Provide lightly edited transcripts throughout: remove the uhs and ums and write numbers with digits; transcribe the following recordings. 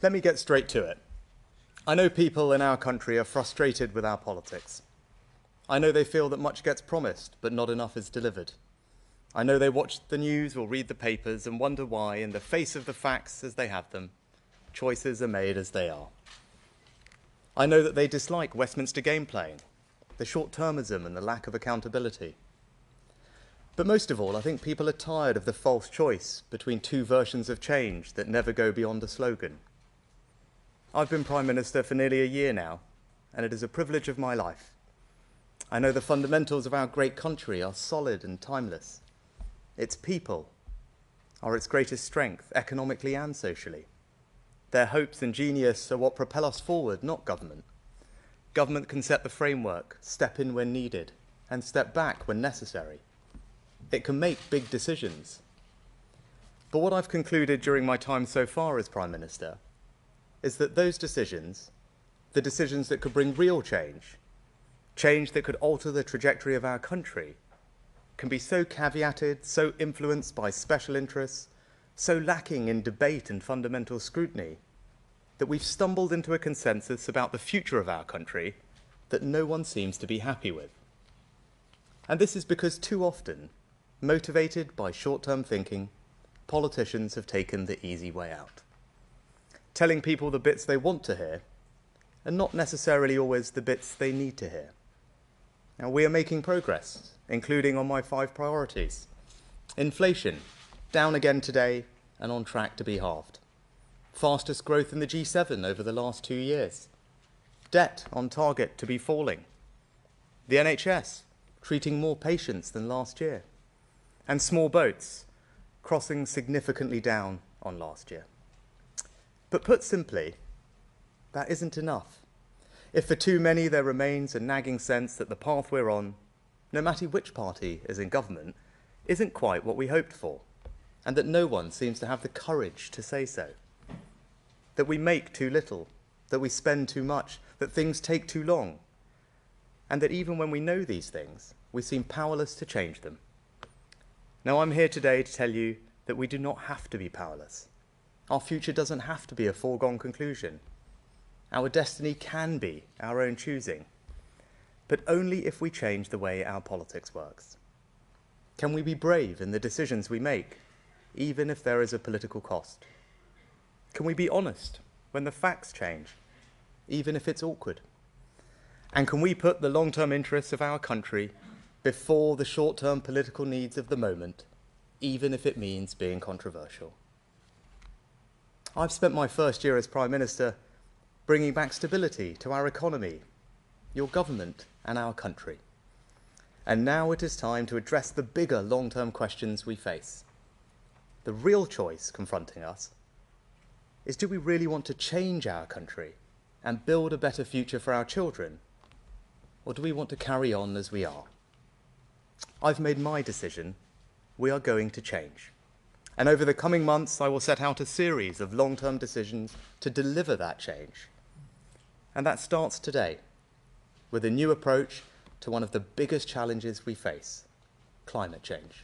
Let me get straight to it. I know people in our country are frustrated with our politics. I know they feel that much gets promised, but not enough is delivered. I know they watch the news or read the papers and wonder why, in the face of the facts as they have them, choices are made as they are. I know that they dislike Westminster game playing, the short-termism and the lack of accountability. But most of all, I think people are tired of the false choice between two versions of change that never go beyond a slogan. I've been Prime Minister for nearly a year now, and it is a privilege of my life. I know the fundamentals of our great country are solid and timeless. Its people are its greatest strength, economically and socially. Their hopes and genius are what propel us forward, not government. Government can set the framework, step in when needed, and step back when necessary. It can make big decisions. But what I've concluded during my time so far as Prime Minister is that those decisions, the decisions that could bring real change, change that could alter the trajectory of our country, can be so caveated, so influenced by special interests, so lacking in debate and fundamental scrutiny, that we've stumbled into a consensus about the future of our country that no one seems to be happy with. And this is because too often, motivated by short-term thinking, politicians have taken the easy way out, telling people the bits they want to hear, and not necessarily always the bits they need to hear. Now, we are making progress, including on my 5 priorities. Inflation, down again today and on track to be halved. Fastest growth in the G7 over the last 2 years. Debt on target to be falling. The NHS, treating more patients than last year. And small boats, crossing significantly down on last year. But put simply, that isn't enough. If for too many there remains a nagging sense that the path we're on, no matter which party is in government, isn't quite what we hoped for, and that no one seems to have the courage to say so. That we make too little, that we spend too much, that things take too long, and that even when we know these things, we seem powerless to change them. Now, I'm here today to tell you that we do not have to be powerless. Our future doesn't have to be a foregone conclusion. Our destiny can be our own choosing, but only if we change the way our politics works. Can we be brave in the decisions we make, even if there is a political cost? Can we be honest when the facts change, even if it's awkward? And can we put the long-term interests of our country before the short-term political needs of the moment, even if it means being controversial? I've spent my first year as Prime Minister bringing back stability to our economy, your government and our country. And now it is time to address the bigger long-term questions we face. The real choice confronting us is, do we really want to change our country and build a better future for our children? Or do we want to carry on as we are? I've made my decision. We are going to change. And over the coming months, I will set out a series of long-term decisions to deliver that change. And that starts today, with a new approach to one of the biggest challenges we face, climate change.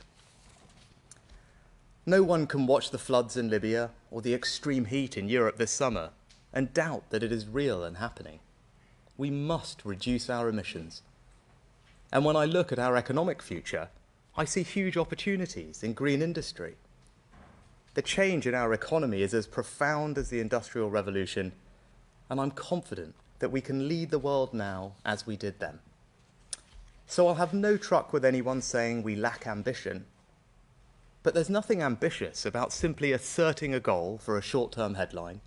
No one can watch the floods in Libya or the extreme heat in Europe this summer and doubt that it is real and happening. We must reduce our emissions. And when I look at our economic future, I see huge opportunities in green industry. The change in our economy is as profound as the Industrial Revolution, and I'm confident that we can lead the world now as we did then. So I'll have no truck with anyone saying we lack ambition. But there's nothing ambitious about simply asserting a goal for a short-term headline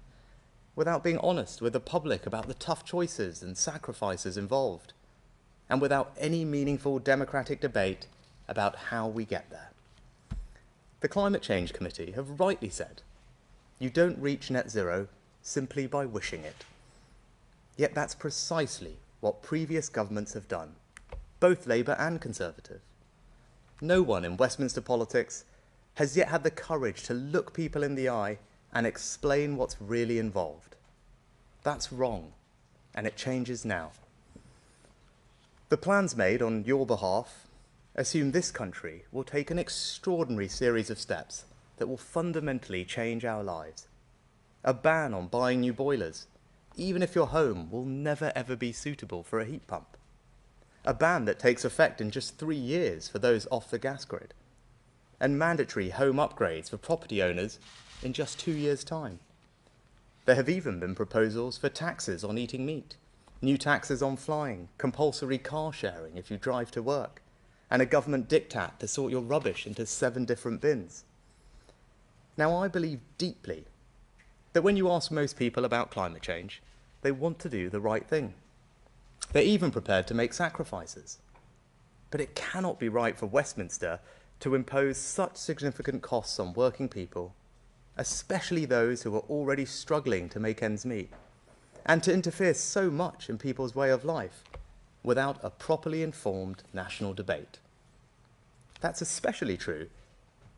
without being honest with the public about the tough choices and sacrifices involved, and without any meaningful democratic debate about how we get there. The Climate Change Committee have rightly said, you don't reach net zero simply by wishing it. Yet that's precisely what previous governments have done, both Labour and Conservative. No one in Westminster politics has yet had the courage to look people in the eye and explain what's really involved. That's wrong, and it changes now. The plans made on your behalf assume this country will take an extraordinary series of steps that will fundamentally change our lives. a ban on buying new boilers, even if your home will never ever be suitable for a heat pump, a ban that takes effect in just 3 years for those off the gas grid, and mandatory home upgrades for property owners in just 2 years' time. There have even been proposals for taxes on eating meat, new taxes on flying, compulsory car sharing if you drive to work, and a government diktat to sort your rubbish into 7 different bins. Now, I believe deeply that when you ask most people about climate change, they want to do the right thing. They're even prepared to make sacrifices. But it cannot be right for Westminster to impose such significant costs on working people, especially those who are already struggling to make ends meet, and to interfere so much in people's way of life without a properly informed national debate. That's especially true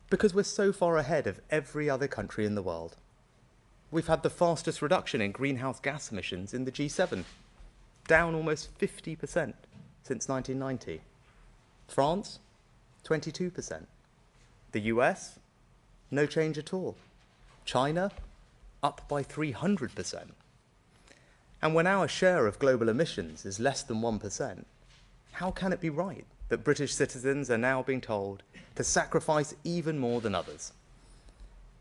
because we're so far ahead of every other country in the world. We've had the fastest reduction in greenhouse gas emissions in the G7, down almost 50% since 1990. France, 22%. The US, no change at all. China, up by 300%. And when our share of global emissions is less than 1%, how can it be right that British citizens are now being told to sacrifice even more than others?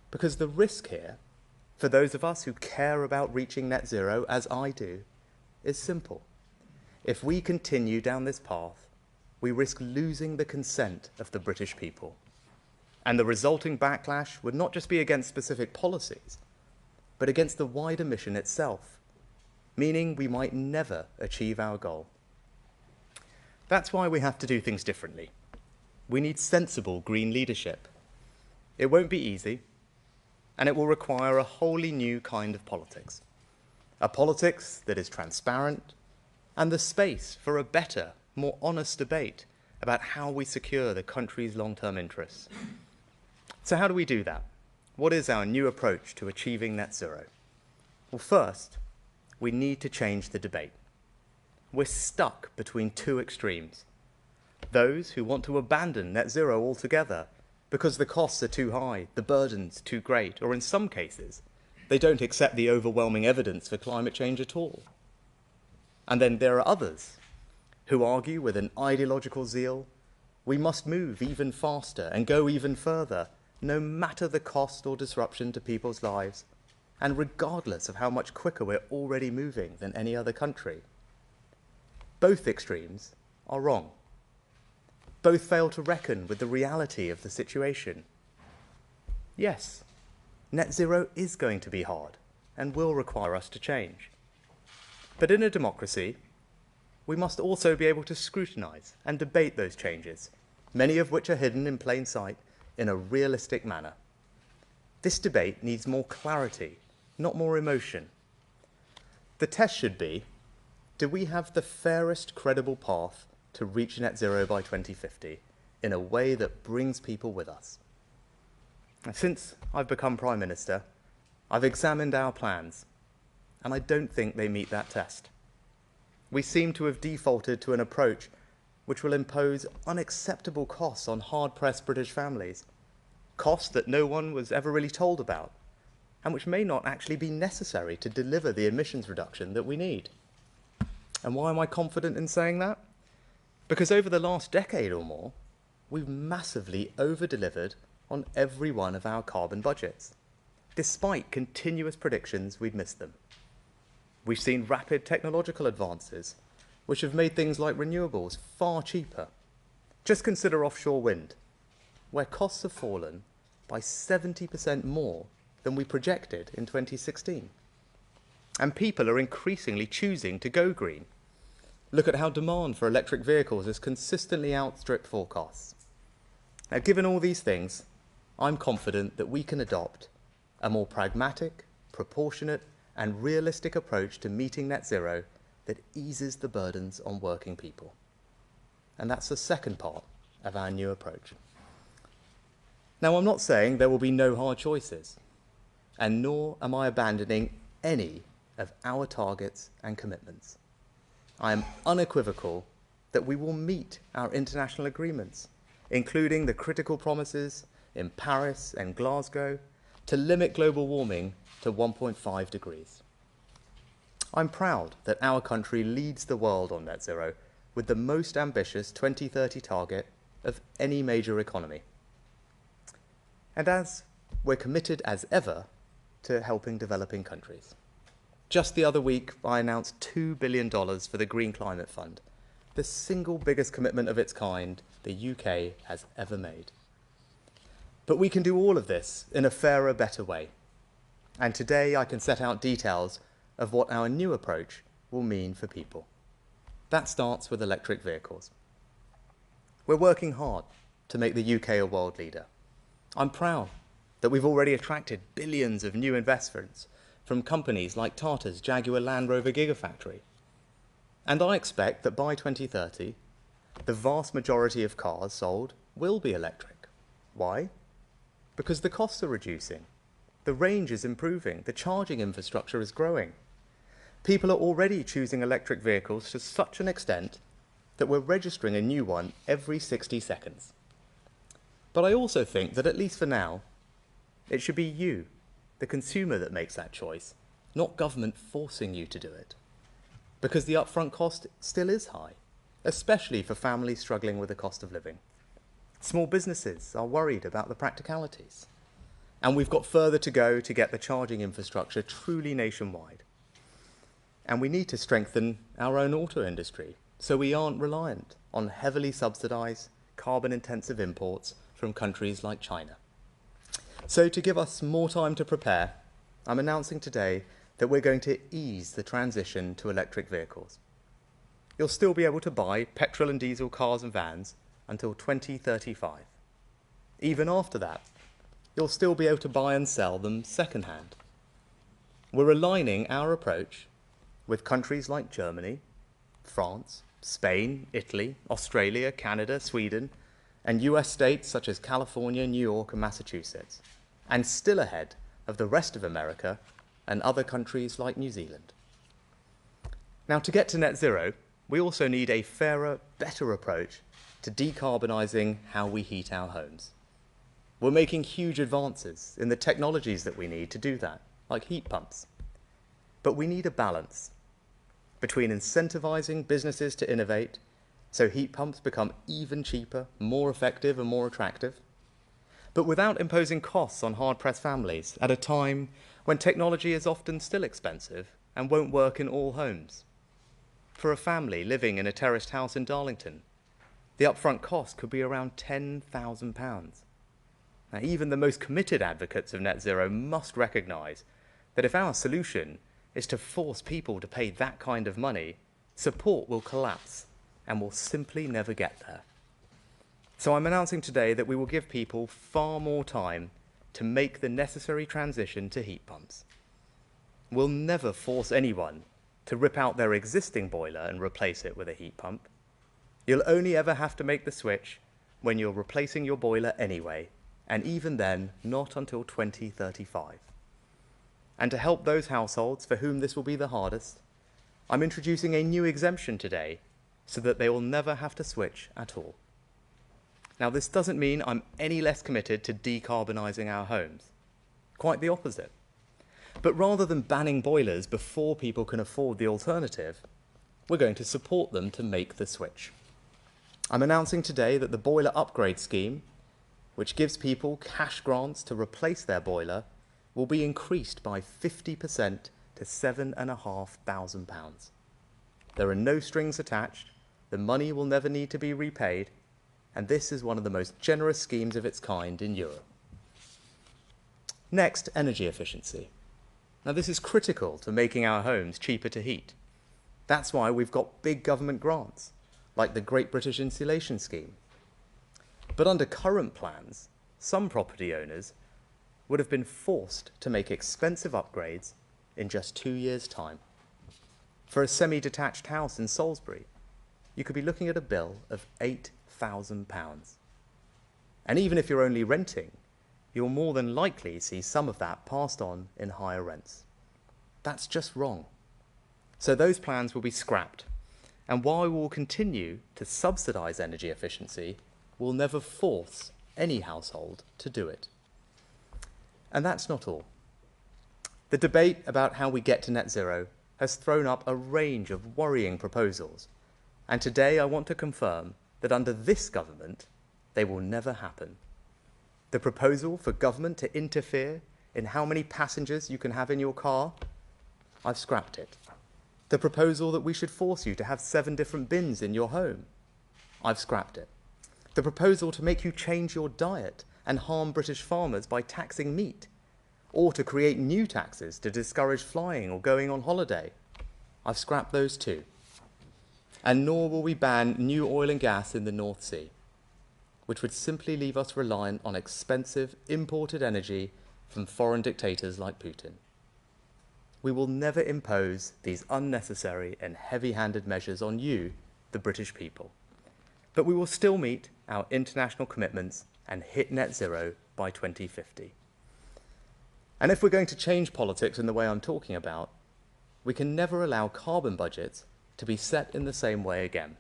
Because the risk here, for those of us who care about reaching net zero, as I do, is simple. If we continue down this path, we risk losing the consent of the British people. And the resulting backlash would not just be against specific policies, but against the wider mission itself, meaning we might never achieve our goal. That's why we have to do things differently. We need sensible green leadership. It won't be easy, and it will require a wholly new kind of politics. A politics that is transparent and the space for a better, more honest debate about how we secure the country's long-term interests. So how do we do that? What is our new approach to achieving net zero? Well, first, we need to change the debate. We're stuck between 2 extremes. Those who want to abandon net zero altogether because the costs are too high, the burden's too great, or in some cases, they don't accept the overwhelming evidence for climate change at all. And then there are others who argue with an ideological zeal, we must move even faster and go even further, no matter the cost or disruption to people's lives, and regardless of how much quicker we're already moving than any other country. Both extremes are wrong. Both fail to reckon with the reality of the situation. Yes, net zero is going to be hard and will require us to change. But in a democracy, we must also be able to scrutinise and debate those changes, many of which are hidden in plain sight, in a realistic manner. This debate needs more clarity, not more emotion. The test should be, do we have the fairest credible path to reach net zero by 2050 in a way that brings people with us? Since I've become Prime Minister, I've examined our plans, and I don't think they meet that test. We seem to have defaulted to an approach which will impose unacceptable costs on hard-pressed British families, costs that no one was ever really told about, and which may not actually be necessary to deliver the emissions reduction that we need. And why am I confident in saying that? Because over the last decade or more, we've massively over-delivered on every one of our carbon budgets, despite continuous predictions we'd missed them. We've seen rapid technological advances, which have made things like renewables far cheaper. Just consider offshore wind, where costs have fallen by 70% more than we projected in 2016. And people are increasingly choosing to go green. Look at how demand for electric vehicles has consistently outstripped forecasts. Now, given all these things, I'm confident that we can adopt a more pragmatic, proportionate, and realistic approach to meeting net zero that eases the burdens on working people. And that's the second part of our new approach. Now, I'm not saying there will be no hard choices, and nor am I abandoning any of our targets and commitments. I am unequivocal that we will meet our international agreements, including the critical promises in Paris and Glasgow to limit global warming to 1.5 degrees. I'm proud that our country leads the world on net zero with the most ambitious 2030 target of any major economy. And as we're committed as ever to helping developing countries. Just the other week, I announced $2 billion for the Green Climate Fund, the single biggest commitment of its kind the UK has ever made. But we can do all of this in a fairer, better way. And today I can set out details of what our new approach will mean for people. That starts with electric vehicles. We're working hard to make the UK a world leader. I'm proud that we've already attracted billions of new investments from companies like Tata's Jaguar Land Rover Gigafactory. And I expect that by 2030, the vast majority of cars sold will be electric. Why? Because the costs are reducing, the range is improving, the charging infrastructure is growing. People are already choosing electric vehicles to such an extent that we're registering a new one every 60 seconds. But I also think that, at least for now, it should be you, the consumer, that makes that choice, not government forcing you to do it. Because the upfront cost still is high, especially for families struggling with the cost of living. Small businesses are worried about the practicalities. And we've got further to go to get the charging infrastructure truly nationwide. And we need to strengthen our own auto industry so we aren't reliant on heavily subsidised, carbon-intensive imports from countries like China. So to give us more time to prepare, I'm announcing today that we're going to ease the transition to electric vehicles. You'll still be able to buy petrol and diesel cars and vans until 2035. Even after that, you'll still be able to buy and sell them second-hand. We're aligning our approach with countries like Germany, France, Spain, Italy, Australia, Canada, Sweden, and US states such as California, New York, and Massachusetts, and still ahead of the rest of America and other countries like New Zealand. Now, to get to net zero, we also need a fairer, better approach to decarbonising how we heat our homes. We're making huge advances in the technologies that we need to do that, like heat pumps. But we need a balance between incentivising businesses to innovate so heat pumps become even cheaper, more effective and more attractive, but without imposing costs on hard-pressed families at a time when technology is often still expensive and won't work in all homes. For a family living in a terraced house in Darlington, the upfront cost could be around £10,000. Now, even the most committed advocates of net zero must recognise that if our solution is to force people to pay that kind of money, support will collapse and will simply never get there. So I'm announcing today that we will give people far more time to make the necessary transition to heat pumps. We'll never force anyone to rip out their existing boiler and replace it with a heat pump. You'll only ever have to make the switch when you're replacing your boiler anyway, and even then, not until 2035. And to help those households for whom this will be the hardest, I'm introducing a new exemption today so that they will never have to switch at all. Now, this doesn't mean I'm any less committed to decarbonising our homes. Quite the opposite. But rather than banning boilers before people can afford the alternative, we're going to support them to make the switch. I'm announcing today that the boiler upgrade scheme, which gives people cash grants to replace their boiler, will be increased by 50% to £7,500. There are no strings attached, the money will never need to be repaid, and this is one of the most generous schemes of its kind in Europe. Next, energy efficiency. Now, this is critical to making our homes cheaper to heat. That's why we've got big government grants, like the Great British Insulation Scheme. But under current plans, some property owners would have been forced to make expensive upgrades in just 2 years' time. For a semi-detached house in Salisbury, you could be looking at a bill of £8,000. And even if you're only renting, you'll more than likely see some of that passed on in higher rents. That's just wrong. So those plans will be scrapped. And while we will continue to subsidise energy efficiency, we'll never force any household to do it. And that's not all. The debate about how we get to net zero has thrown up a range of worrying proposals, and today I want to confirm that under this government, they will never happen. The proposal for government to interfere in how many passengers you can have in your car, I've scrapped it. The proposal that we should force you to have 7 different bins in your home, I've scrapped it. The proposal to make you change your diet and harm British farmers by taxing meat, or to create new taxes to discourage flying or going on holiday, I've scrapped those too. And nor will we ban new oil and gas in the North Sea, which would simply leave us reliant on expensive imported energy from foreign dictators like Putin. We will never impose these unnecessary and heavy-handed measures on you, the British people. But we will still meet our international commitments and hit net zero by 2050. And if we're going to change politics in the way I'm talking about, we can never allow carbon budgets to be set in the same way again.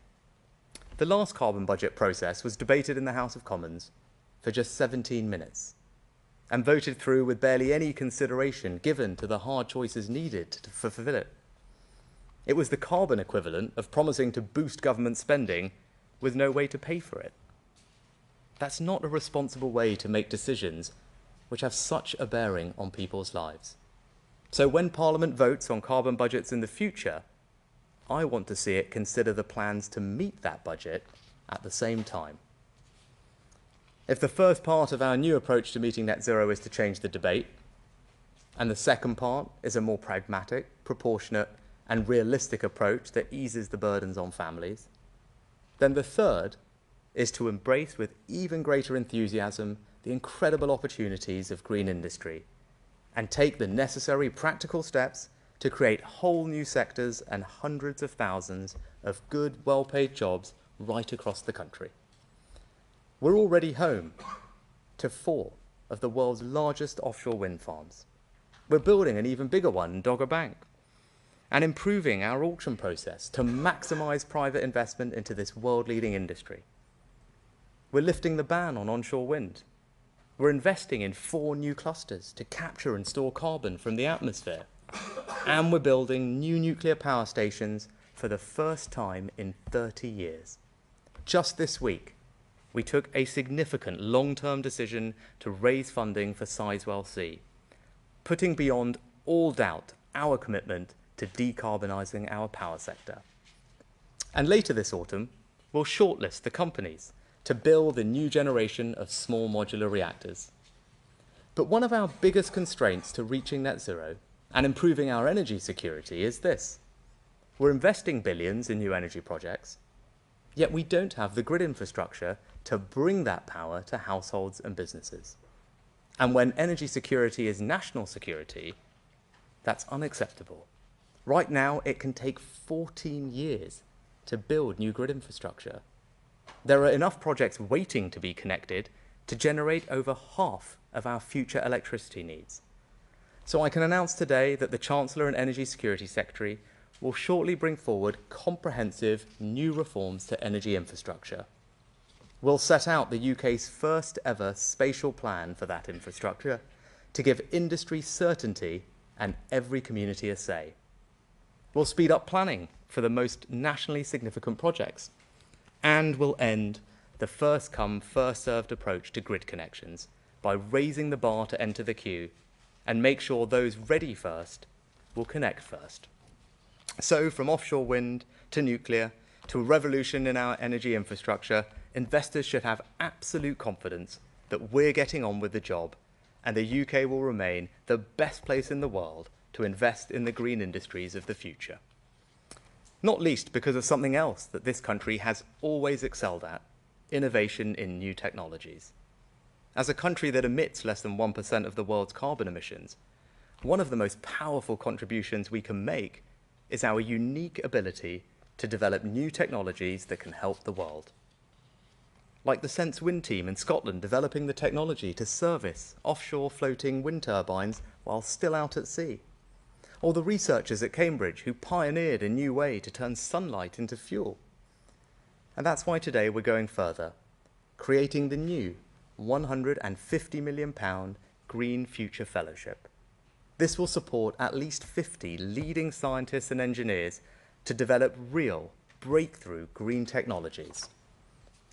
The last carbon budget process was debated in the House of Commons for just 17 minutes and voted through with barely any consideration given to the hard choices needed to fulfill it. It was the carbon equivalent of promising to boost government spending with no way to pay for it. That's not a responsible way to make decisions which have such a bearing on people's lives. So when Parliament votes on carbon budgets in the future, I want to see it consider the plans to meet that budget at the same time. If the first part of our new approach to meeting net zero is to change the debate, and the second part is a more pragmatic, proportionate, and realistic approach that eases the burdens on families, then the third is to embrace with even greater enthusiasm the incredible opportunities of green industry and take the necessary practical steps to create whole new sectors and hundreds of thousands of good, well-paid jobs right across the country. We're already home to 4 of the world's largest offshore wind farms. We're building an even bigger one in Dogger Bank and improving our auction process to maximise private investment into this world-leading industry. We're lifting the ban on onshore wind. We're investing in 4 new clusters to capture and store carbon from the atmosphere. And we're building new nuclear power stations for the first time in 30 years. Just this week, we took a significant long-term decision to raise funding for Sizewell C, putting beyond all doubt our commitment to decarbonising our power sector. And later this autumn, we'll shortlist the companies to build a new generation of small modular reactors. But one of our biggest constraints to reaching net zero and improving our energy security is this. We're investing billions in new energy projects, yet we don't have the grid infrastructure to bring that power to households and businesses. And when energy security is national security, that's unacceptable. Right now, it can take 14 years to build new grid infrastructure. There are enough projects waiting to be connected to generate over half of our future electricity needs. So I can announce today that the Chancellor and Energy Security Secretary will shortly bring forward comprehensive new reforms to energy infrastructure. We'll set out the UK's first ever spatial plan for that infrastructure to give industry certainty and every community a say. We'll speed up planning for the most nationally significant projects, and we'll end the first-come, first-served approach to grid connections by raising the bar to enter the queue and make sure those ready first will connect first. So from offshore wind to nuclear to a revolution in our energy infrastructure, investors should have absolute confidence that we're getting on with the job and the UK will remain the best place in the world to invest in the green industries of the future. Not least because of something else that this country has always excelled at, innovation in new technologies. As a country that emits less than 1% of the world's carbon emissions, one of the most powerful contributions we can make is our unique ability to develop new technologies that can help the world. Like the Sense Wind team in Scotland developing the technology to service offshore floating wind turbines while still out at sea. Or the researchers at Cambridge who pioneered a new way to turn sunlight into fuel. And that's why today we're going further, creating the new £150 million Green Future Fellowship. This will support at least 50 leading scientists and engineers to develop real breakthrough green technologies.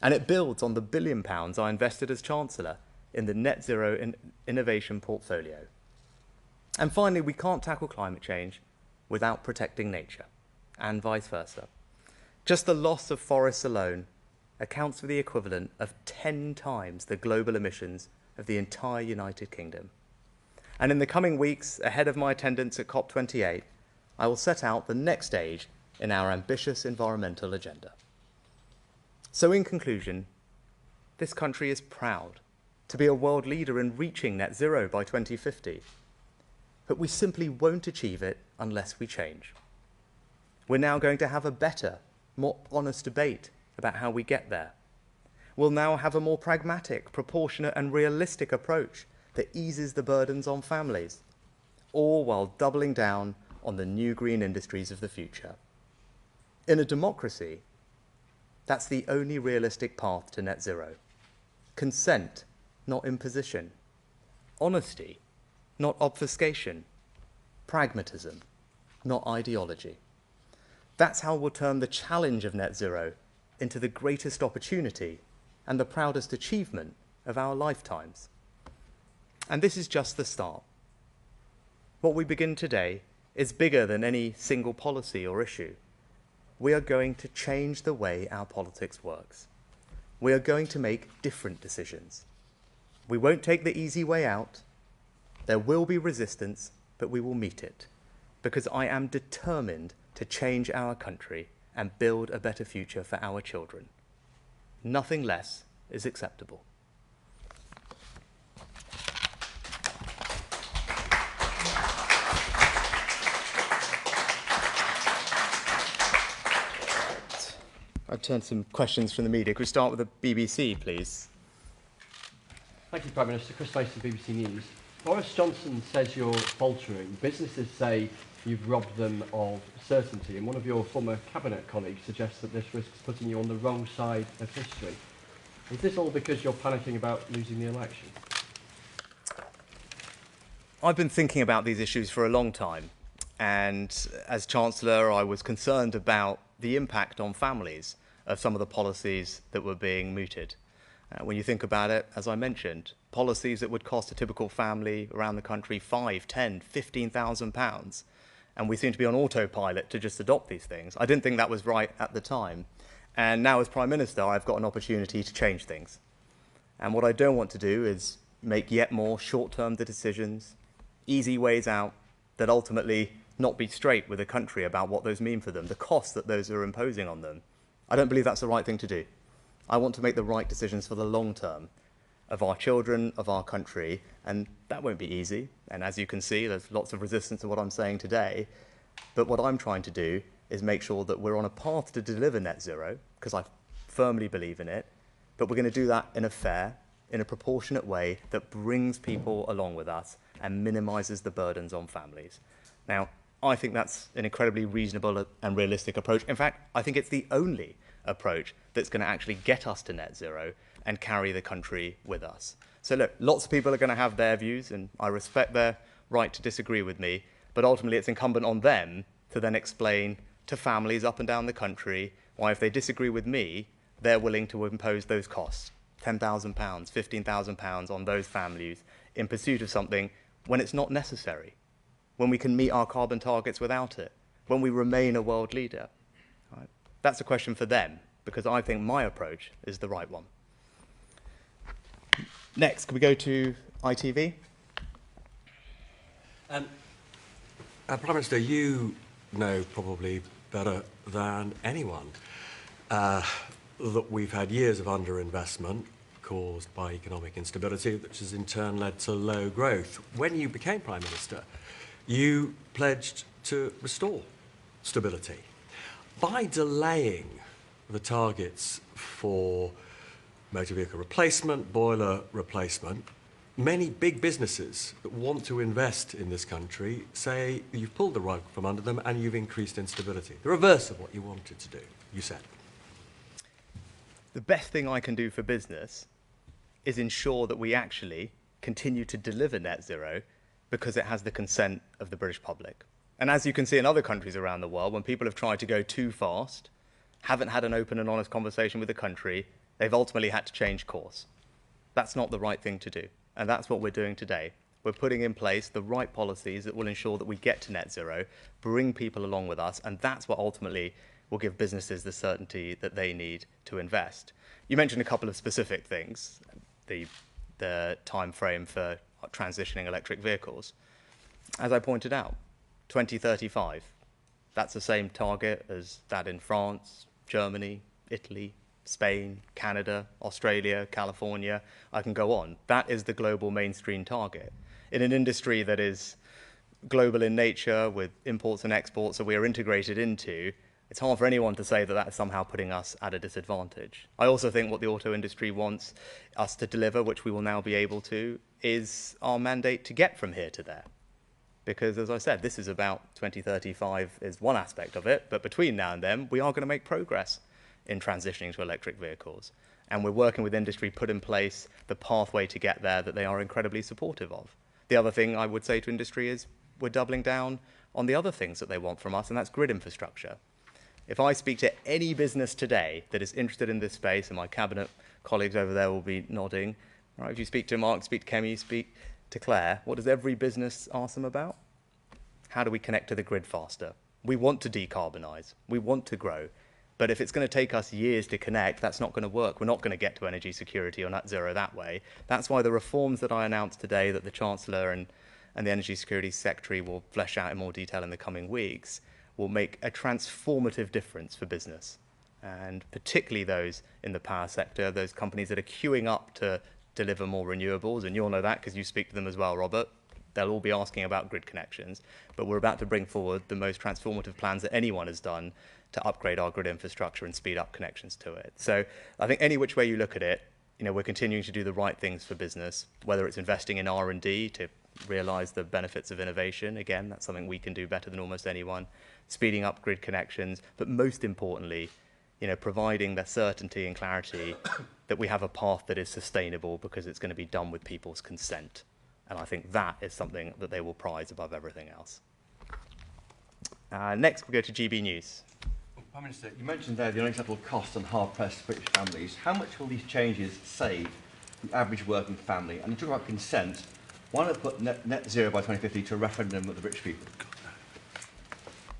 And it builds on the £1 billion I invested as Chancellor in the Net Zero Innovation Portfolio. And finally, we can't tackle climate change without protecting nature, and vice versa. Just the loss of forests alone accounts for the equivalent of 10 times the global emissions of the entire United Kingdom. And in the coming weeks, ahead of my attendance at COP28, I will set out the next stage in our ambitious environmental agenda. So in conclusion, this country is proud to be a world leader in reaching net zero by 2050. But we simply won't achieve it unless we change. We're now going to have a better, more honest debate about how we get there. We'll now have a more pragmatic, proportionate and realistic approach that eases the burdens on families, all while doubling down on the new green industries of the future. In a democracy, that's the only realistic path to net zero. Consent, not imposition. Honesty, not obfuscation. Pragmatism, not ideology. That's how we'll turn the challenge of net zero into the greatest opportunity and the proudest achievement of our lifetimes. And this is just the start. What we begin today is bigger than any single policy or issue. We are going to change the way our politics works. We are going to make different decisions. We won't take the easy way out. There will be resistance, but we will meet it, because I am determined to change our country and build a better future for our children. Nothing less is acceptable. I'll turn to some questions from the media. Could we start with the BBC, please? Thank you, Prime Minister. Chris Mason, BBC News. Boris Johnson says you're faltering. Businesses say you've robbed them of certainty, and one of your former cabinet colleagues suggests that this risks putting you on the wrong side of history. Is this all because you're panicking about losing the election? I've been thinking about these issues for a long time, and as Chancellor, I was concerned about the impact on families of some of the policies that were being mooted. When you think about it, as I mentioned, policies that would cost a typical family around the country £5,000, £10,000, £15,000, and we seem to be on autopilot to just adopt these things. I didn't think that was right at the time, and now as Prime Minister, I've got an opportunity to change things. And what I don't want to do is make yet more short-term decisions, easy ways out, that ultimately not be straight with the country about what those mean for them, the costs that those are imposing on them. I don't believe that's the right thing to do. I want to make the right decisions for the long term of our children, of our country, and that won't be easy. And as you can see, there's lots of resistance to what I'm saying today. But what I'm trying to do is make sure that we're on a path to deliver net zero, because I firmly believe in it, but we're going to do that in a fair, in a proportionate way that brings people along with us and minimises the burdens on families. Now, I think that's an incredibly reasonable and realistic approach. In fact, I think it's the only approach that's going to actually get us to net zero and carry the country with us. So look, lots of people are going to have their views, and I respect their right to disagree with me, but ultimately it's incumbent on them to then explain to families up and down the country why, if they disagree with me, they're willing to impose those costs, £10,000, £15,000 on those families in pursuit of something when it's not necessary, when we can meet our carbon targets without it, when we remain a world leader. Right? That's a question for them, because I think my approach is the right one. Next, can we go to ITV? Prime Minister, you know probably better than anyone that we've had years of underinvestment caused by economic instability, which has in turn led to low growth. When you became Prime Minister, you pledged to restore stability. By delaying the targets for motor vehicle replacement, boiler replacement, many big businesses that want to invest in this country say you've pulled the rug from under them and you've increased instability. The reverse of what you wanted to do, you said. The best thing I can do for business is ensure that we actually continue to deliver net zero, because it has the consent of the British public. And as you can see in other countries around the world, when people have tried to go too fast, haven't had an open and honest conversation with the country, they've ultimately had to change course. That's not the right thing to do. And that's what we're doing today. We're putting in place the right policies that will ensure that we get to net zero, bring people along with us, and that's what ultimately will give businesses the certainty that they need to invest. You mentioned a couple of specific things, the time frame for transitioning electric vehicles. As I pointed out, 2035, that's the same target as that in France, Germany, Italy, Spain, Canada, Australia, California, I can go on. That is the global mainstream target. In an industry that is global in nature with imports and exports that we are integrated into, it's hard for anyone to say that that is somehow putting us at a disadvantage. I also think what the auto industry wants us to deliver, which we will now be able to, is our mandate to get from here to there. Because, as I said, this is about 2035 is one aspect of it, but between now and then, we are going to make progress in transitioning to electric vehicles. And we're working with industry, put in place the pathway to get there that they are incredibly supportive of. The other thing I would say to industry is we're doubling down on the other things that they want from us, and that's grid infrastructure. If I speak to any business today that is interested in this space, and my cabinet colleagues over there will be nodding, right? If you speak to Mark, speak to Kemi, speak to Claire, what does every business ask them about? How do we connect to the grid faster? We want to decarbonise. We want to grow. But if it's going to take us years to connect, that's not going to work. We're not going to get to energy security or net zero that way. That's why the reforms that I announced today that the Chancellor and the Energy Security Secretary will flesh out in more detail in the coming weeks will make a transformative difference for business, and particularly those in the power sector, those companies that are queuing up to deliver more renewables, and you'll know that because you speak to them as well, Robert. They'll all be asking about grid connections, but we're about to bring forward the most transformative plans that anyone has done to upgrade our grid infrastructure and speed up connections to it. So I think any which way you look at it, we're continuing to do the right things for business, whether it's investing in R&D to realise the benefits of innovation. Again, that's something we can do better than almost anyone. Speeding up grid connections, but most importantly, providing the certainty and clarity that we have a path that is sustainable because it's going to be done with people's consent. And I think that is something that they will prize above everything else. Next, we go to GB News. Prime Minister, you mentioned there the unacceptable costs on hard-pressed British families. How much will these changes save the average working family? And you talk about consent. Why not put net zero by 2050 to a referendum with the British people?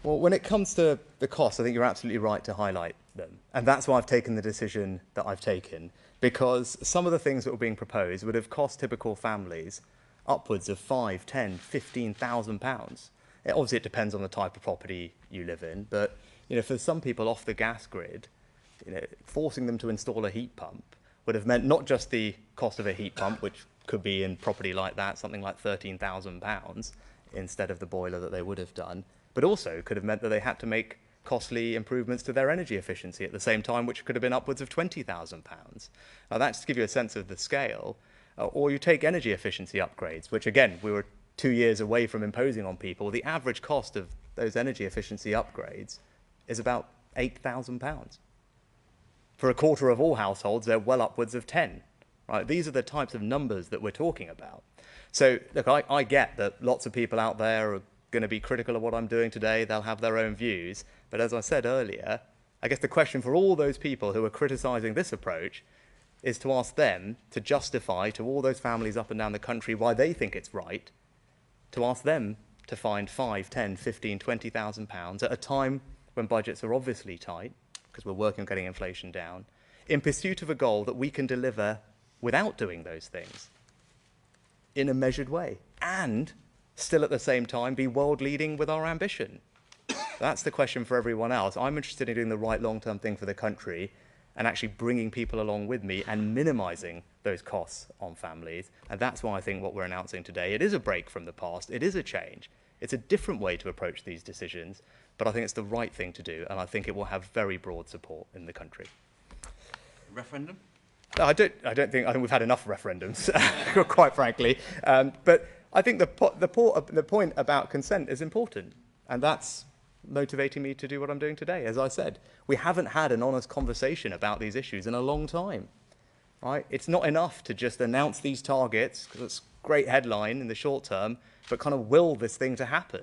Well, when it comes to the costs, I think you're absolutely right to highlight them. And that's why I've taken the decision that I've taken, because some of the things that were being proposed would have cost typical families upwards of £5,000, £10,000, £15,000. Obviously, it depends on the type of property you live in, but for some people off the gas grid, forcing them to install a heat pump would have meant not just the cost of a heat pump, which could be in property like that, something like £13,000 instead of the boiler that they would have done, but also could have meant that they had to make costly improvements to their energy efficiency at the same time, which could have been upwards of £20,000. Now, that's to give you a sense of the scale. Or you take energy efficiency upgrades, which, again, we were 2 years away from imposing on people. The average cost of those energy efficiency upgrades is about £8,000. For a quarter of all households, they're well upwards of 10. Right? These are the types of numbers that we're talking about. So, look, I get that lots of people out there are going to be critical of what I'm doing today. They'll have their own views. But as I said earlier, I guess the question for all those people who are criticising this approach is to ask them to justify to all those families up and down the country why they think it's right, to ask them to find £5,000, £10,000, £15,000, £20,000 at a time when budgets are obviously tight, because we're working on getting inflation down, in pursuit of a goal that we can deliver without doing those things in a measured way, and still at the same time be world leading with our ambition. That's the question for everyone else. I'm interested in doing the right long-term thing for the country and actually bringing people along with me and minimising those costs on families. And that's why I think what we're announcing today, it is a break from the past, it is a change. It's a different way to approach these decisions, but I think it's the right thing to do, and I think it will have very broad support in the country. Referendum? No, I think we've had enough referendums, quite frankly. But I think the point about consent is important, and that's motivating me to do what I'm doing today. As I said, we haven't had an honest conversation about these issues in a long time. Right? It's not enough to just announce these targets, because it's great headline in the short term, but kind of will this thing to happen.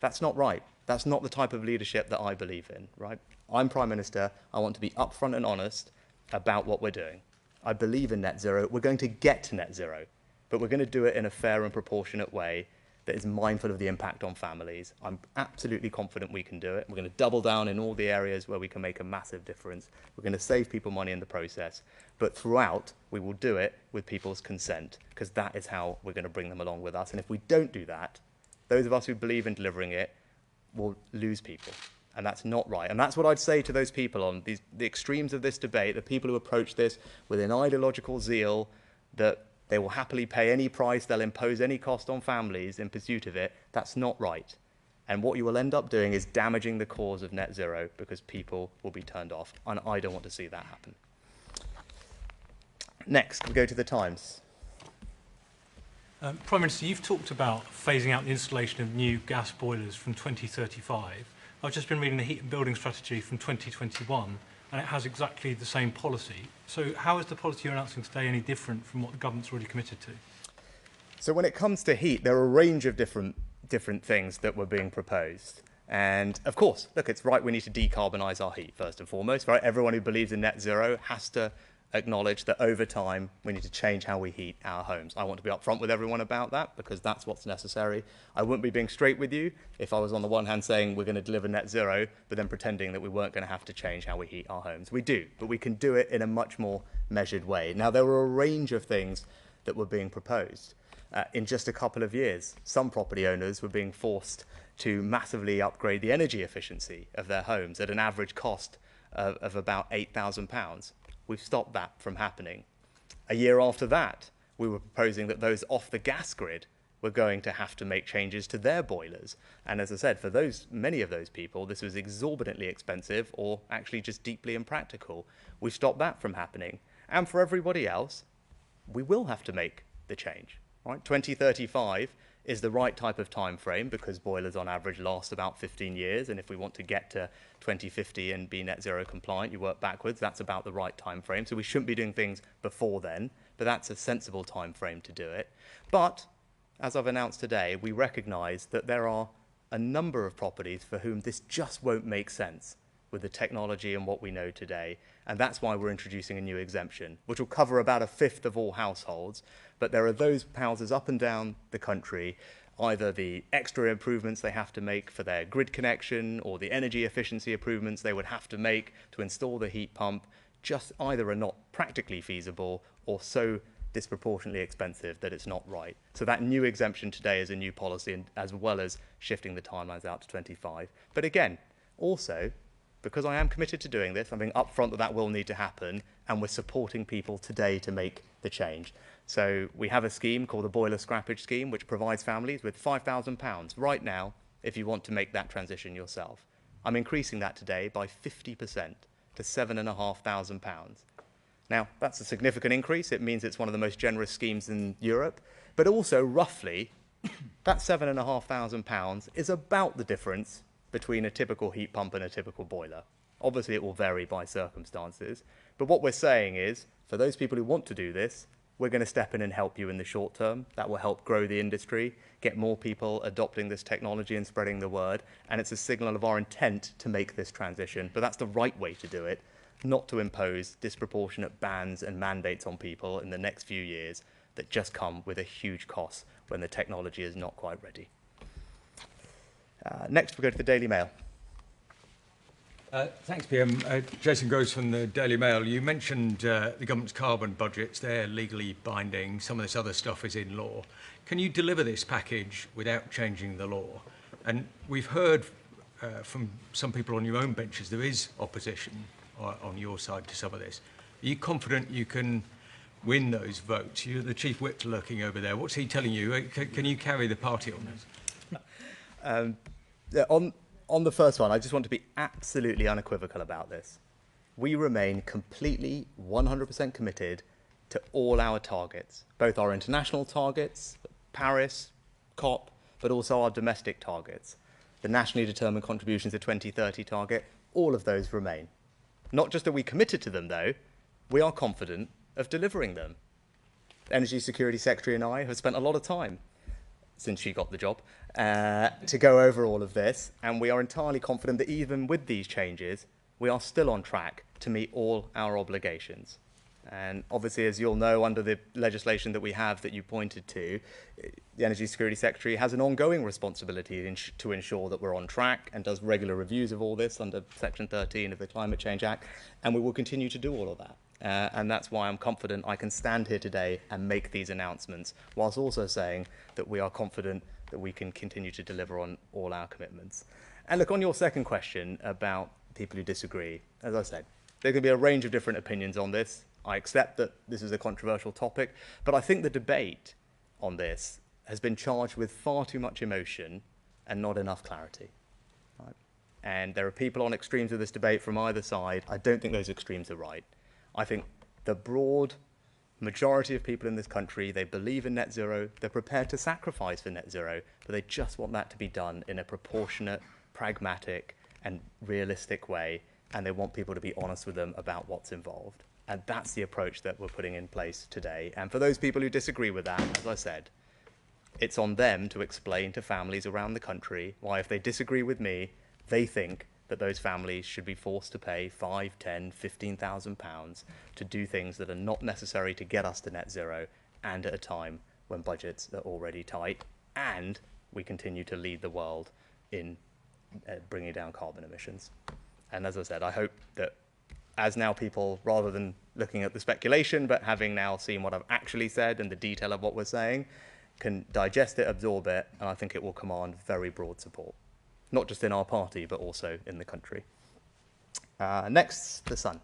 That's not right. That's not the type of leadership that I believe in, right? I'm Prime Minister. I want to be upfront and honest about what we're doing. I believe in net zero. We're going to get to net zero, but we're going to do it in a fair and proportionate way that is mindful of the impact on families. I'm absolutely confident we can do it. We're going to double down in all the areas where we can make a massive difference. We're going to save people money in the process. But throughout, we will do it with people's consent, because that is how we're going to bring them along with us. And if we don't do that, those of us who believe in delivering it will lose people. And that's not right. And that's what I'd say to those people on the extremes of this debate, the people who approach this with an ideological zeal that they will happily pay any price, they'll impose any cost on families in pursuit of it. That's not right. And what you will end up doing is damaging the cause of net zero, because people will be turned off. And I don't want to see that happen. Next, we go to the Times. Prime Minister, you've talked about phasing out the installation of new gas boilers from 2035. I've just been reading the heat and building strategy from 2021, and it has exactly the same policy. So how is the policy you're announcing today any different from what the government's already committed to? So when it comes to heat, there are a range of different things that were being proposed. And of course, look, it's right, we need to decarbonise our heat first and foremost, right? Everyone who believes in net zero has to acknowledge that over time we need to change how we heat our homes. I want to be upfront with everyone about that, because that's what's necessary. I wouldn't be being straight with you if I was on the one hand saying we're going to deliver net zero, but then pretending that we weren't going to have to change how we heat our homes. We do, but we can do it in a much more measured way. Now, there were a range of things that were being proposed. In just a couple of years, some property owners were being forced to massively upgrade the energy efficiency of their homes at an average cost of about £8,000. We've stopped that from happening. A year after that, we were proposing that those off the gas grid were going to have to make changes to their boilers. And as I said, for many of those people, this was exorbitantly expensive or actually just deeply impractical. We've stopped that from happening. And for everybody else, we will have to make the change. Right? 2035 is the right type of time frame, because boilers on average last about 15 years. And if we want to get to 2050 and be net zero compliant, you work backwards, that's about the right time frame. So we shouldn't be doing things before then, but that's a sensible time frame to do it. But as I've announced today, we recognise that there are a number of properties for whom this just won't make sense with the technology and what we know today. And that's why we're introducing a new exemption, which will cover about a fifth of all households. But there are those houses up and down the country, either the extra improvements they have to make for their grid connection or the energy efficiency improvements they would have to make to install the heat pump, just either are not practically feasible or so disproportionately expensive that it's not right. So that new exemption today is a new policy, and as well as shifting the timelines out to 25. But again, also, because I am committed to doing this, I'm being upfront that that will need to happen, and we're supporting people today to make the change. So we have a scheme called the Boiler Scrappage Scheme, which provides families with £5,000 right now if you want to make that transition yourself. I'm increasing that today by 50% to £7,500. Now, that's a significant increase. It means it's one of the most generous schemes in Europe. But also, roughly, that £7,500 is about the difference between a typical heat pump and a typical boiler. Obviously, it will vary by circumstances. But what we're saying is, for those people who want to do this, we're going to step in and help you in the short term. That will help grow the industry, get more people adopting this technology and spreading the word. And it's a signal of our intent to make this transition. But that's the right way to do it, not to impose disproportionate bans and mandates on people in the next few years that just come with a huge cost when the technology is not quite ready. Next, we go to the Daily Mail. Thanks, PM. Jason Gross from the Daily Mail. You mentioned the government's carbon budgets. They're legally binding. Some of this other stuff is in law. Can you deliver this package without changing the law? And we've heard from some people on your own benches there is opposition on your side to some of this. Are you confident you can win those votes? You're the chief whip lurking over there. What's he telling you? Can you carry the party on this? On the first one, I just want to be absolutely unequivocal about this. We remain completely 100% committed to all our targets, both our international targets, Paris, COP, but also our domestic targets. The nationally determined contributions to 2030 target, all of those remain. Not just that we committed to them, though, we are confident of delivering them. Energy Security Secretary and I have spent a lot of time since she got the job to go over all of this, and we are entirely confident that even with these changes, we are still on track to meet all our obligations. And obviously, as you'll know, under the legislation that we have that you pointed to, the Energy Security Secretary has an ongoing responsibility to ensure that we're on track and does regular reviews of all this under Section 13 of the Climate Change Act, and we will continue to do all of that. And that's why I'm confident I can stand here today and make these announcements, whilst also saying that we are confident that we can continue to deliver on all our commitments. And look, on your second question about people who disagree, as I said, there can be a range of different opinions on this. I accept that this is a controversial topic, but I think the debate on this has been charged with far too much emotion and not enough clarity. Right? And there are people on extremes of this debate from either side. I don't think those extremes are right. I think the broad majority of people in this country, they believe in net zero, they're prepared to sacrifice for net zero, but they just want that to be done in a proportionate, pragmatic, and realistic way, and they want people to be honest with them about what's involved. And that's the approach that we're putting in place today. And for those people who disagree with that, as I said, it's on them to explain to families around the country why, if they disagree with me, they think that those families should be forced to pay £5,000, £10,000, £15,000 to do things that are not necessary to get us to net zero, and at a time when budgets are already tight, and we continue to lead the world in bringing down carbon emissions. And as I said, I hope that as now people, rather than looking at the speculation, but having now seen what I've actually said and the detail of what we're saying, can digest it, absorb it, and I think it will command very broad support, not just in our party, but also in the country. Next, The Sun.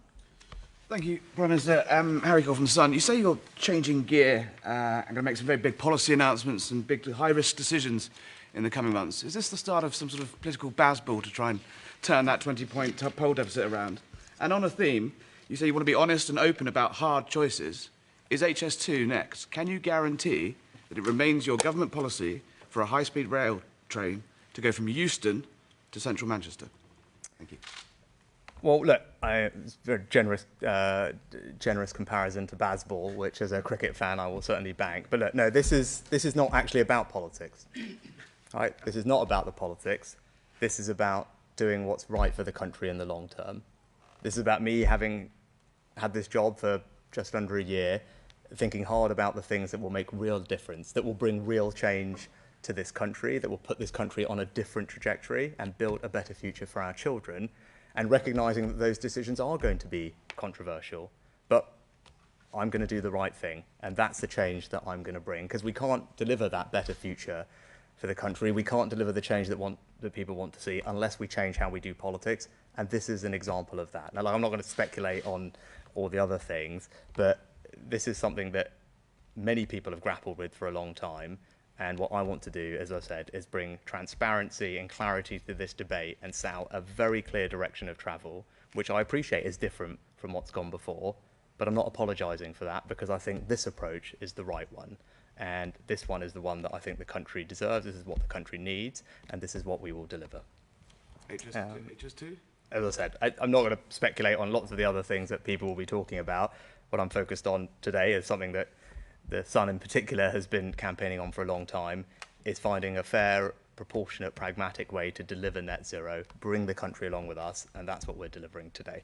Thank you, Prime Minister. Harry Cole from The Sun. You say you're changing gear and going to make some very big policy announcements and big high-risk decisions in the coming months. Is this the start of some sort of political baseball to try and turn that 20-point poll deficit around? And on a theme, you say you want to be honest and open about hard choices. Is HS2 next? Can you guarantee that it remains your government policy for a high-speed rail train to go from Euston to central Manchester? Thank you. Well, look, it's a very generous comparison to baseball, which as a cricket fan I will certainly bank. But look, no, this is not actually about politics. Right? This is not about the politics. This is about doing what's right for the country in the long term. This is about me having had this job for just under a year, thinking hard about the things that will make real difference, that will bring real change to this country, that will put this country on a different trajectory and build a better future for our children, and recognising that those decisions are going to be controversial, but I'm going to do the right thing, and that's the change that I'm going to bring, because we can't deliver that better future for the country. We can't deliver the change that people want to see unless we change how we do politics, and this is an example of that. Now, I'm not going to speculate on all the other things, but this is something that many people have grappled with for a long time, and what I want to do, as I said, is bring transparency and clarity to this debate and set out a very clear direction of travel, which I appreciate is different from what's gone before, but I'm not apologising for that, because I think this approach is the right one. And this one is the one that I think the country deserves. This is what the country needs, and this is what we will deliver. HS2? As I said, I'm not going to speculate on lots of the other things that people will be talking about. What I'm focused on today is something that the Sun in particular has been campaigning on for a long time, is finding a fair, proportionate, pragmatic way to deliver net zero, bring the country along with us, and that's what we're delivering today.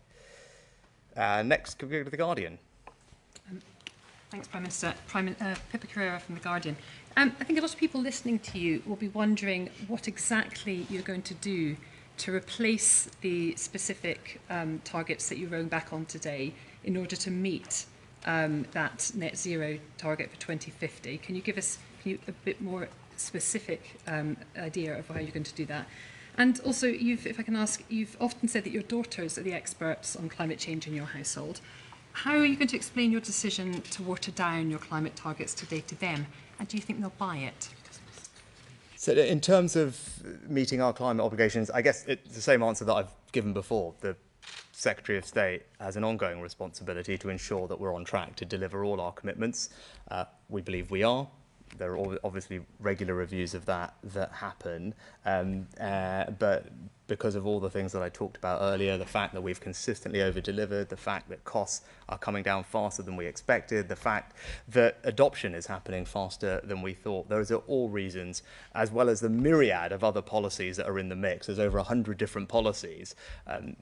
Next, can we go to The Guardian? Thanks, Prime Minister. Pippa Carrera from The Guardian. I think a lot of people listening to you will be wondering what exactly you're going to do to replace the specific targets that you're rolling back on today in order to meet that net zero target for 2050. Can you give us a bit more specific idea of how you're going to do that? And also, if I can ask, you've often said that your daughters are the experts on climate change in your household. How are you going to explain your decision to water down your climate targets today to them? And do you think they'll buy it? So in terms of meeting our climate obligations, I guess it's the same answer that I've given before. The Secretary of State has an ongoing responsibility to ensure that we're on track to deliver all our commitments. We believe we are. There are obviously regular reviews of that happen, but because of all the things that I talked about earlier, the fact that we've consistently over-delivered, the fact that costs are coming down faster than we expected, the fact that adoption is happening faster than we thought. Those are all reasons, as well as the myriad of other policies that are in the mix. There's over 100 different policies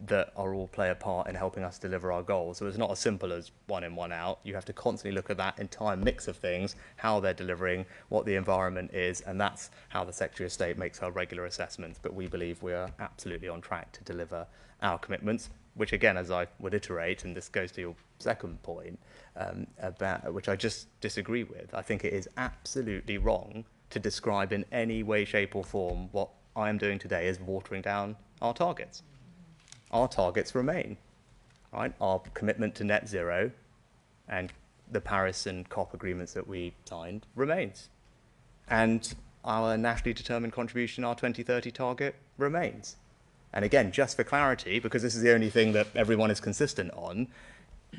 that are all play a part in helping us deliver our goals. So it's not as simple as one in, one out. You have to constantly look at that entire mix of things, how they're delivering, what the environment is, and that's how the Secretary of State makes our regular assessments. But we believe we are absolutely on track to deliver our commitments, which again, as I would iterate, and this goes to your second point, about which I just disagree with. I think it is absolutely wrong to describe in any way, shape or form what I am doing today as watering down our targets. Our targets remain, right? Our commitment to net zero and the Paris and COP agreements that we signed remains. And our nationally determined contribution, our 2030 target, remains. And again, just for clarity, because this is the only thing that everyone is consistent on,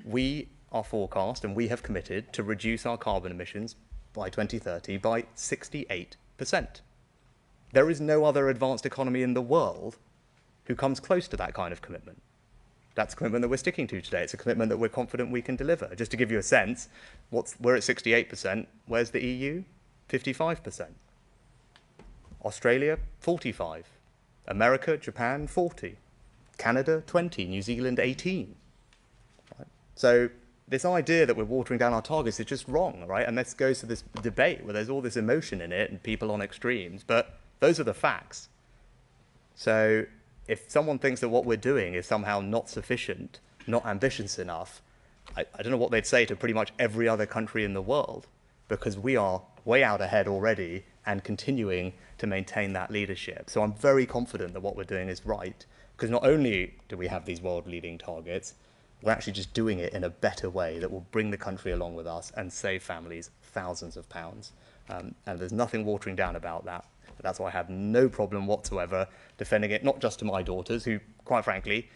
we are forecast and we have committed to reduce our carbon emissions by 2030 by 68%. There is no other advanced economy in the world who comes close to that kind of commitment. That's a commitment that we're sticking to today. It's a commitment that we're confident we can deliver. Just to give you a sense, we're at 68%. Where's the EU? 55%. Australia, 45%. America, Japan, 40%. Canada, 20%. New Zealand, 18%. Right? So this idea that we're watering down our targets is just wrong, right? And this goes to this debate where there's all this emotion in it and people on extremes, but those are the facts. So if someone thinks that what we're doing is somehow not sufficient, not ambitious enough, I don't know what they'd say to pretty much every other country in the world, because we are way out ahead already and continuing to maintain that leadership. So I'm very confident that what we're doing is right, because not only do we have these world-leading targets, we're actually just doing it in a better way that will bring the country along with us and save families thousands of pounds. And there's nothing watering down about that. But that's why I have no problem whatsoever defending it, not just to my daughters, who, quite frankly,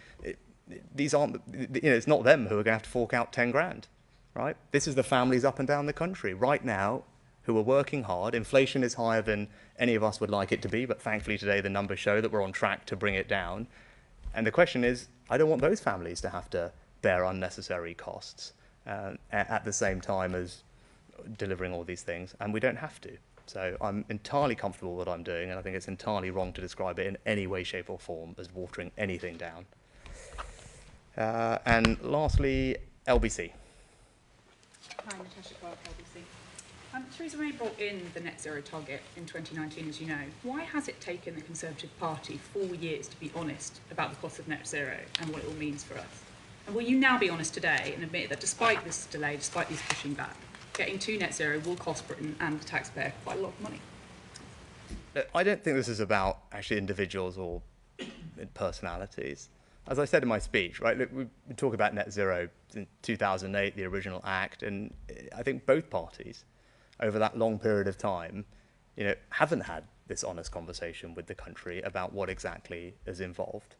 these aren't, it's not them who are going to have to fork out 10 grand, right? This is the families up and down the country right now who are working hard. Inflation is higher than any of us would like it to be, but thankfully today the numbers show that we're on track to bring it down. And the question is, I don't want those families to have to bear unnecessary costs at the same time as delivering all these things, and we don't have to. So I'm entirely comfortable with what I'm doing, and I think it's entirely wrong to describe it in any way, shape or form as watering anything down. And lastly, LBC. Hi, Natasha Clark, LBC. Theresa May brought in the net zero target in 2019, as you know. Why has it taken the Conservative Party 4 years to be honest about the cost of net zero and what it all means for us? And will you now be honest today and admit that despite this delay, despite these pushing back, getting to net zero will cost Britain and the taxpayer quite a lot of money? I don't think this is about actually individuals or personalities. As I said in my speech, right, look, we talk about net zero in 2008, the original act, and I think both parties over that long period of time, haven't had this honest conversation with the country about what exactly is involved.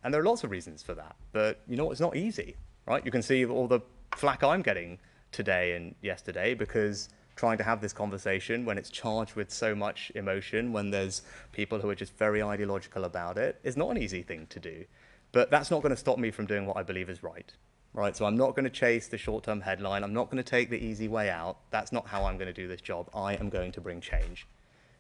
And there are lots of reasons for that, but it's not easy, right? You can see all the flack I'm getting today and yesterday because trying to have this conversation when it's charged with so much emotion, when there's people who are just very ideological about it, is not an easy thing to do. But that's not going to stop me from doing what I believe is right. Right, so I'm not going to chase the short-term headline. I'm not going to take the easy way out. That's not how I'm going to do this job. I am going to bring change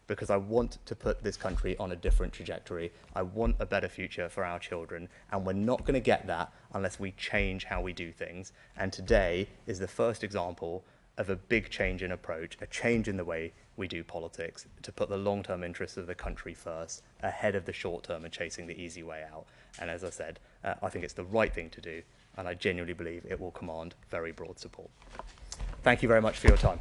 because I want to put this country on a different trajectory. I want a better future for our children, and we're not going to get that unless we change how we do things. And today is the first example of a big change in approach, a change in the way we do politics, to put the long-term interests of the country first, ahead of the short-term and chasing the easy way out. And as I said, I think it's the right thing to do, and I genuinely believe it will command very broad support. Thank you very much for your time.